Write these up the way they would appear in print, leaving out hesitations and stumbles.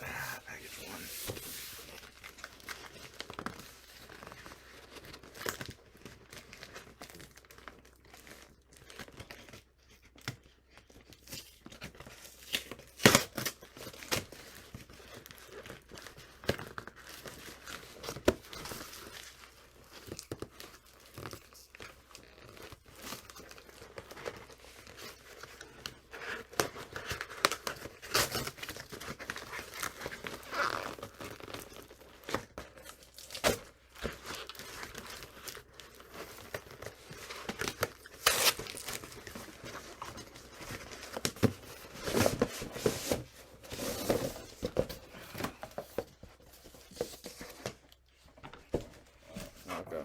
package one. Okay.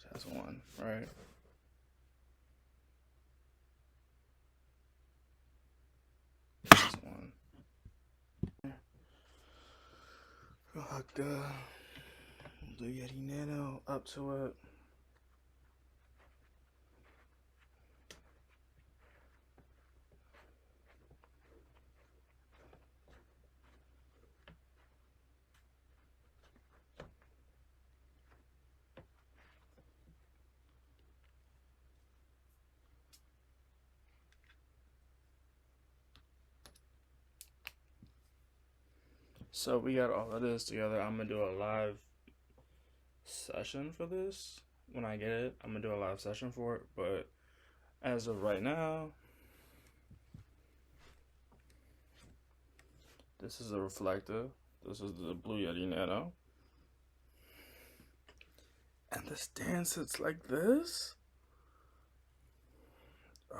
So that's one, right? That's one. Hook the Blue Yeti Nano up to it. So we got all of this together. I'm gonna do a live session for this. When I get it, I'm gonna do a live session for it. But as of right now, this is a reflector. This is the Blue Yeti Nano. And the stand sits like this. Oh.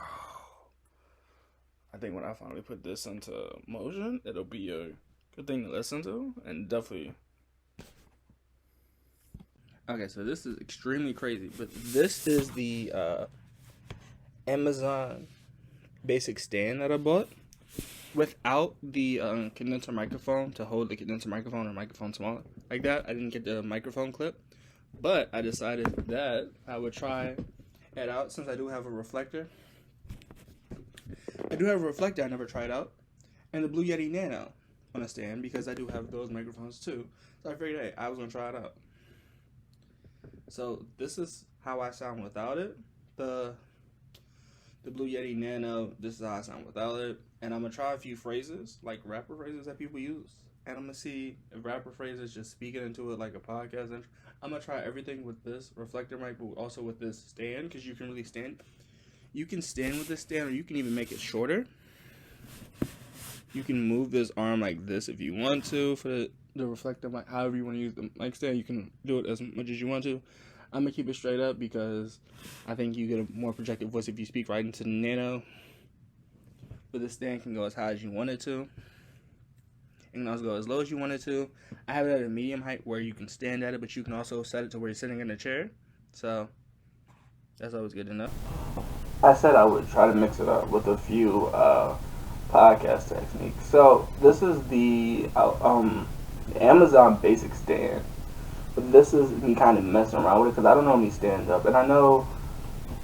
I think when I finally put this into motion, it'll be a good thing to listen to. And definitely. Okay, so this is extremely crazy. But this is the Amazon basic stand that I bought. Without the condenser microphone to hold the condenser microphone or microphone smaller like that. I didn't get the microphone clip, but I decided that I would try it out since I do have a reflector. I never tried out, and the Blue Yeti Nano on a stand because I do have those microphones too. So I figured, hey, I was gonna try it out. So this is how I sound without it. The Blue Yeti Nano, this is how I sound without it. And I'm going to try a few phrases, like rapper phrases that people use. And I'm going to see if rapper phrases just speaking into it like a podcast. I'm going to try everything with this reflector mic, but also with this stand, because you can really stand. you can stand with this stand, or you can even make it shorter. You can move this arm like this if you want to for the reflective mic. However you want to use the mic stand, you can do it as much as you want to. I'm going to keep it straight up because I think you get a more projected voice if you speak right into the Nano. But this stand can go as high as you want it to. It can also go as low as you want it to. I have it at a medium height where you can stand at it, but you can also set it to where you're sitting in a chair. So that's always good to know. I said I would try to mix it up with a few podcast techniques. So this is the Amazon Basic stand. But this is me kind of messing around with it because I don't normally stand up. And I know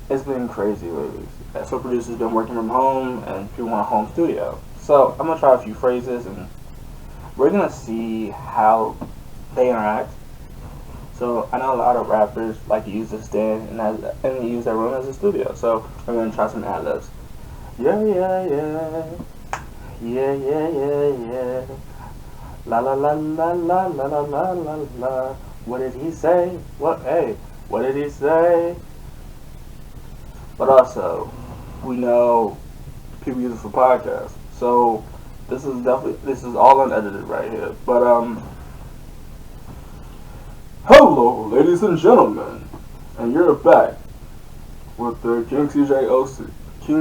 it's been crazy lately. So producers been working from home and people want a home studio. So I'm going to try a few phrases and we're going to see how they interact. So I know a lot of rappers like to use this stand and use their room as a studio. So we're going to try some ad-libs. Yeah, yeah, yeah. Yeah, yeah, yeah, yeah. La la la la la la la la la la. What did he say? What did he say? But also, we know people use it for podcasts. So this is all unedited right here. But hello, ladies and gentlemen, and you're back with the King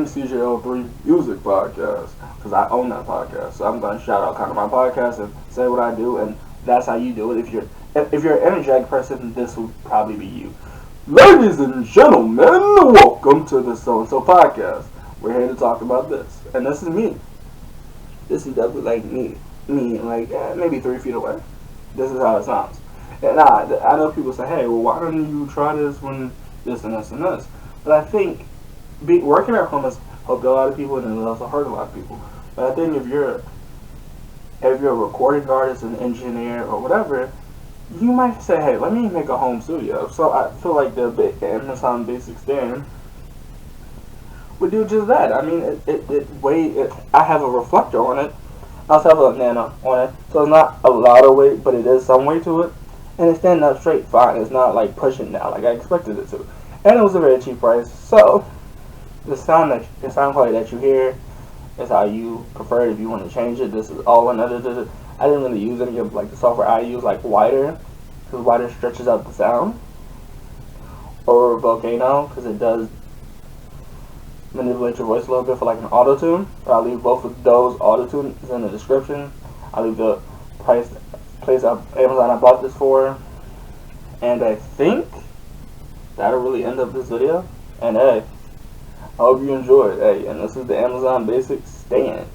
CJ03 Music Podcast, because I own that podcast. So I'm gonna shout out kind of my podcast and say what I do, and that's how you do it. If you're an energetic person, this will probably be you. Ladies and gentlemen, welcome to the So and So Podcast. We're here to talk about this, and this is me. This is definitely like me, like maybe 3 feet away. This is how it sounds. And I know people say, hey, well, why don't you try this when this and this and this? But I think working at home has helped a lot of people, and it also hurt a lot of people. But I think if you're a recording artist, an engineer, or whatever, you might say, hey, let me make a home studio. So I feel like the Amazon Basic stand would do just that. I mean, I have a reflector on it. I also have a Nano on it. So it's not a lot of weight, but it is some weight to it. And it's standing up straight fine. It's not like pushing down like I expected it to. And it was a very cheap price. So the sound quality that you hear is how you prefer it. If you want to change it, this is all unedited. I didn't really use any of like the software I use, like Wider, because Wider stretches out the sound, or Volcano, because it does manipulate your voice a little bit for like an auto-tune. But I'll leave both of those auto-tunes in the description. I'll leave the place Amazon I bought this for, and I think that'll really end up this video. And hey, I hope you enjoyed. Hey, and this is the Amazon Basic stand.